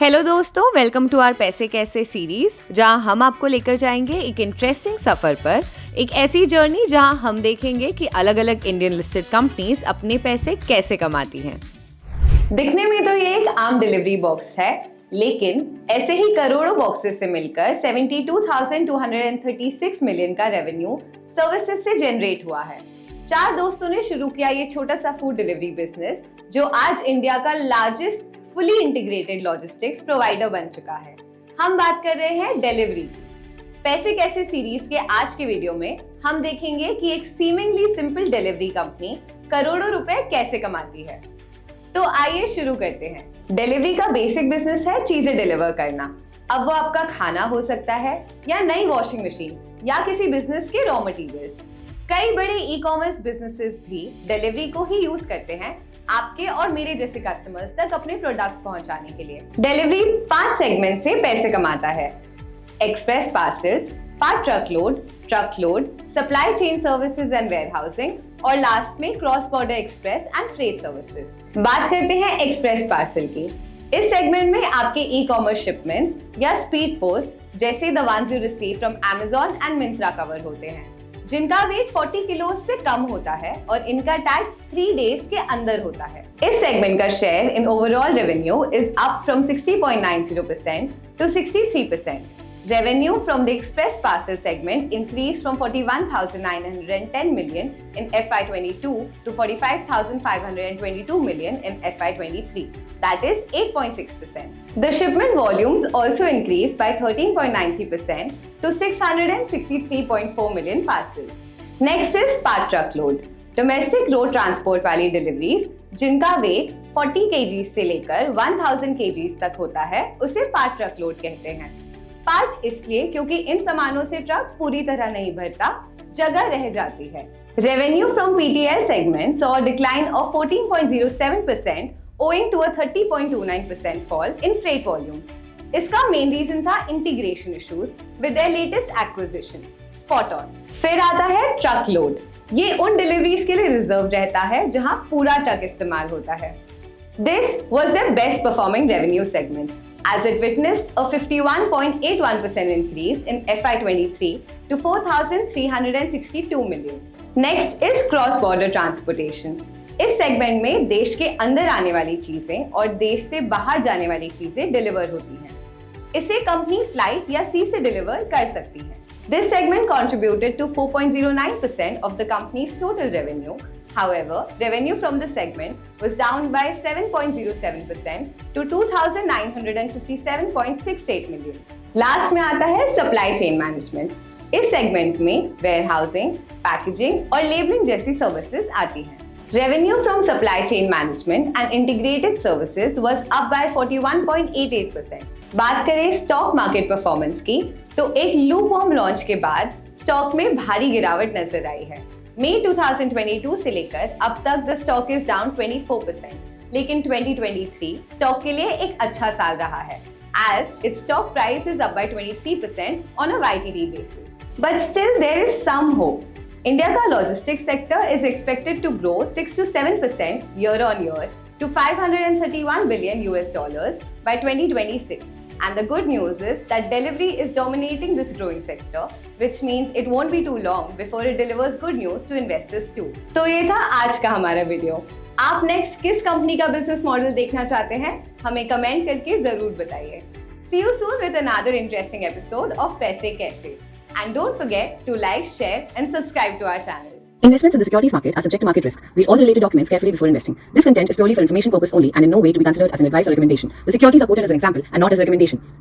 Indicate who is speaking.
Speaker 1: Hello दोस्तों, welcome to our पैसे कैसे सीरीज, जहां हम आपको लेकर जाएंगे एक इंटरेस्टिंग सफर पर। एक ऐसी जर्नी जहां हम देखेंगे कि अलग अलग इंडियन लिस्टेड कंपनीज अपने पैसे कैसे कमाती हैं। दिखने में तो ये एक आम डिलीवरी बॉक्स है, लेकिन ऐसे ही करोड़ों बॉक्सेस से मिलकर 72,236 मिलियन का रेवेन्यू सर्विसेज से जनरेट हुआ है। 4 दोस्तों ने शुरू किया ये छोटा सा फूड डिलीवरी बिजनेस, जो आज इंडिया का largest fully integrated logistics provider बन चुका है। हम बात कर रहे हैं डिलीवरी। पैसे कैसे सीरीज के आज के वीडियो में हम देखेंगे कि एक सीमिंगली सिंपल डिलीवरी कंपनी करोड़ों रुपए कैसे कमाती है। तो आइए शुरू करते हैं। डिलीवरी का बेसिक बिजनेस है चीजें डिलीवर करना। अब वो आपका खाना हो सकता है, या नई वॉशिंग मशीन, या किसी बिजनेस के रॉ मटेरियल्स। कई बड़े ई कॉमर्स बिजनेसेस भी डिलीवरी को ही यूज करते हैं आपके और मेरे जैसे कस्टमर्स तक अपने प्रोडक्ट्स पहुंचाने के लिए। डिलीवरी 5 सेगमेंट से पैसे कमाता है: express parcels, part truck load, supply chain services and warehousing, और लास्ट में cross border express and freight services. बात करते हैं एक्सप्रेस पार्सल की। इस सेगमेंट में आपके ई कॉमर्स शिपमेंट्स या स्पीड पोस्ट जैसे the ones you receive from Amazon and Myntra cover होते हैं, जिनका वेट 40 किलो से कम होता है और इनका टैग 3 डेज के अंदर होता है। इस सेगमेंट का share in overall revenue is up from 60.90% to 63%. Revenue from the express parcel segment increased from 41,910 million in FY22 to 45,522 million in FY23. That is 8.6%. The shipment volumes also increased by 13.90% to 663.4 million parcels. Next is part truckload. Domestic road transport वाली deliveries जिनका wait 40 kg से लेकर 1000 kg तक होता है, उसे part ट्रकलोड कहते हैं। पार्ट इसलिए क्योंकि इन सामानों से ट्रक पूरी तरह नहीं भरता, जगह रह जाती है। Revenue from PTL segment saw a decline of 14.07% owing to a 30.29% fall in freight volumes. इसका मेन रीजन था integration issues with their latest acquisition spot on. फिर आता है ट्रक लोड। ये उन डिलीवरीज के लिए रिजर्व रहता है जहां पूरा ट्रक इस्तेमाल होता है। This was their best performing revenue segment, as it witnessed a 51.81% increase in FY23 to 4,362 million. Next is cross-border transportation. इस सेगमेंट में देश के अंदर आने वाली चीजें और देश से बाहर जाने वाली चीजें डिलीवर होती हैं। इसे कंपनी फ्लाइट या सी से डिलीवर कर सकती है। This segment contributed to 4.09% of the company's total revenue. However, revenue from the segment was down by 7.07% to 2,957.68 million. Last में आता है supply chain management. इस segment में warehousing, packaging और labeling जैसी services आती हैं। Revenue from supply chain management and integrated services was up by 41.88%. बात करें स्टॉक मार्केट परफॉर्मेंस की, तो एक लूप वॉर्म लॉन्च के बाद स्टॉक में भारी गिरावट नजर आई है। मई 2022 से लेकर अब तक द स्टॉक इज डाउन 24%, लेकिन 2023 स्टॉक के लिए एक अच्छा साल रहा है, as its stock price is up by 23% on a YTD basis. But still there is some hope. India का logistics sector is expected to grow 6 to 7% year on year to $531 billion by 2026. And the good news is that delivery is dominating this growing sector, which means it won't be too long before it delivers good news to investors too. तो ये था आज का हमारा video. आप next किस company का business model देखना चाहते हैं, हमें कमेंट करके जरूर बताइए। See you soon with another interesting episode of पैसे कैसे. And don't forget to like, share and subscribe to our channel.
Speaker 2: Investments in the securities market are subject to market risk. Read all the related documents carefully before investing. This content is purely for information purpose only and in no way to be considered as an advice or recommendation. The securities are quoted as an example and not as a recommendation.